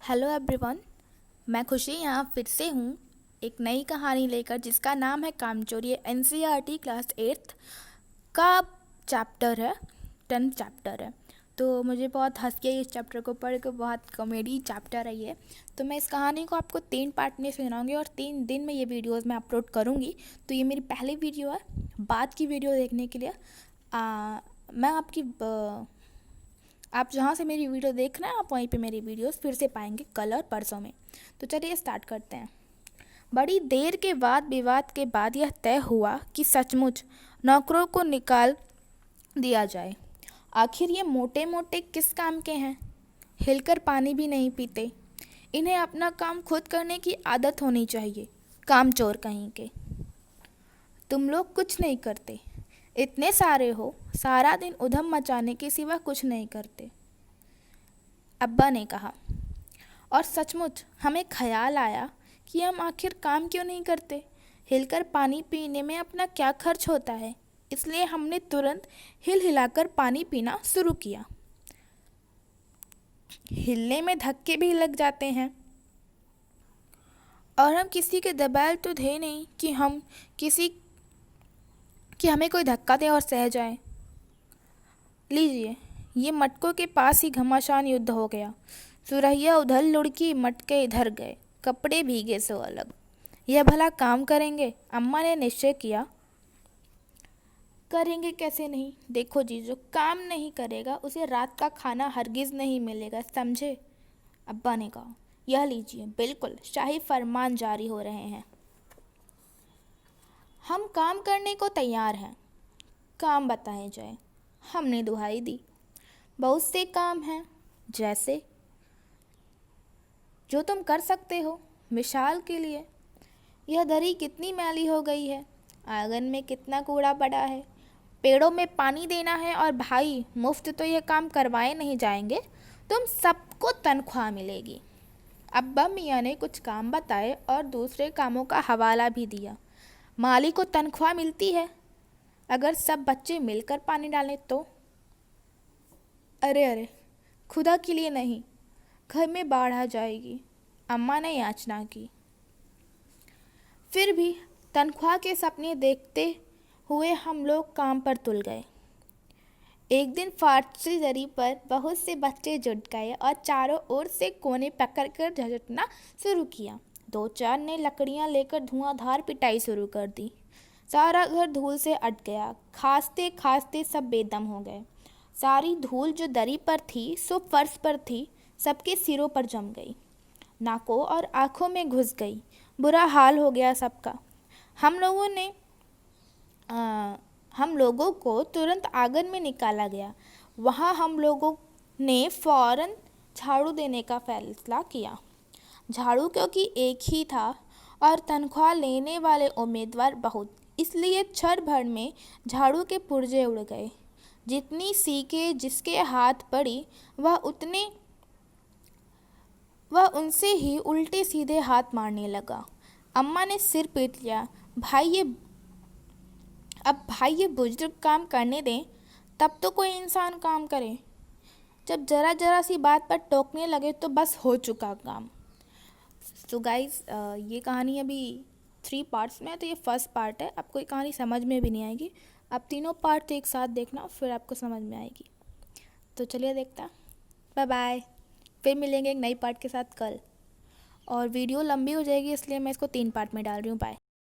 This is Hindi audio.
हेलो एवरीवन, मैं खुशी यहाँ फिर से हूँ एक नई कहानी लेकर जिसका नाम है कामचोर। ये एनसीईआरटी क्लास 8th का चैप्टर है, 10th चैप्टर है। तो मुझे बहुत हंस के इस चैप्टर को पढ़ के, बहुत कॉमेडी चैप्टर है ये। तो मैं इस कहानी को आपको 3 पार्ट में सुनाऊंगी और 3 दिन में ये वीडियोस मैं अपलोड करूँगी। तो ये मेरी पहली वीडियो है। बाद की वीडियो देखने के लिए मैं आप जहाँ से मेरी वीडियो देख रहे हैं आप वहीं पे मेरी वीडियोस फिर से पाएंगे कल और परसों में। तो चलिए स्टार्ट करते हैं। बड़ी देर के वाद विवाद के बाद यह तय हुआ कि सचमुच नौकरों को निकाल दिया जाए। आखिर ये मोटे मोटे किस काम के हैं? हिलकर पानी भी नहीं पीते। इन्हें अपना काम खुद करने की आदत होनी चाहिए। कामचोर कहीं के। तुम लोग कुछ नहीं करते, इतने सारे हो, सारा दिन उधम मचाने के सिवा कुछ नहीं करते, अब्बा ने कहा। और सचमुच हमें ख्याल आया कि हम आखिर काम क्यों नहीं करते। हिलकर पानी पीने में अपना क्या खर्च होता है, इसलिए हमने तुरंत हिल हिलाकर पानी पीना शुरू किया। हिलने में धक्के भी लग जाते हैं, और हम किसी के दबाव तो थे नहीं कि हमें कोई धक्का दे और सह जाए। लीजिए, ये मटकों के पास ही घमासान युद्ध हो गया। सुरहिया उधर लुढ़की, मटके इधर गए, कपड़े भीगे सो अलग। यह भला काम करेंगे? अम्मा ने निश्चय किया। करेंगे कैसे नहीं? देखो जी, जो काम नहीं करेगा उसे रात का खाना हरगिज नहीं मिलेगा, समझे? अब्बा ने कहा। यह लीजिए, बिल्कुल शाही फरमान जारी हो रहे हैं। हम काम करने को तैयार हैं। काम बताए जाए। हमने दुहाई दी। बहुत से काम हैं, जैसे जो तुम कर सकते हो। मिसाल के लिए, यह दरी कितनी मैली हो गई है, आंगन में कितना कूड़ा पड़ा है, पेड़ों में पानी देना है। और भाई, मुफ्त तो यह काम करवाए नहीं जाएंगे, तुम सबको तनख्वाह मिलेगी। अब्बा मियाँ ने कुछ काम बताए और दूसरे कामों का हवाला भी दिया। माली को तनख्वाह मिलती है, अगर सब बच्चे मिलकर पानी डालें तो। अरे खुदा के लिए नहीं, घर में बाढ़ आ जाएगी, अम्मा ने याचना की। फिर भी तनख्वाह के सपने देखते हुए हम लोग काम पर तुल गए। एक दिन फारसी दरी पर बहुत से बच्चे जुट गए और चारों ओर से कोने पकड़कर झंझटना शुरू किया। 2-4 ने लकड़ियां लेकर धुआंधार पिटाई शुरू कर दी। सारा घर धूल से अट गया। खांसते खांसते सब बेदम हो गए। सारी धूल जो दरी पर थी सो फर्श पर थी, सबके सिरों पर जम गई, नाकों और आँखों में घुस गई। बुरा हाल हो गया सबका। हम लोगों को तुरंत आंगन में निकाला गया। वहाँ हम लोगों ने फौरन झाड़ू देने का फैसला किया। झाड़ू क्योंकि एक ही था और तनख्वाह लेने वाले उम्मीदवार बहुत, इसलिए क्षण भर में झाड़ू के पुर्जे उड़ गए। जितनी सीके जिसके हाथ पड़ी वह उनसे ही उल्टे सीधे हाथ मारने लगा। अम्मा ने सिर पीट लिया। भाई, ये बुजुर्ग काम करने दें, तब तो कोई इंसान काम करे। जब जरा जरा सी बात पर टोकने लगे तो बस हो चुका काम। तो गाइस, ये कहानी अभी 3 पार्ट्स में है, तो ये फर्स्ट पार्ट है। आपको ये कहानी समझ में भी नहीं आएगी, आप तीनों पार्ट एक साथ देखना, फिर आपको समझ में आएगी। तो चलिए देखता। Bye bye. फिर मिलेंगे एक नई पार्ट के साथ कल। और वीडियो लंबी हो जाएगी, इसलिए मैं इसको 3 पार्ट में डाल रही हूँ। बाय।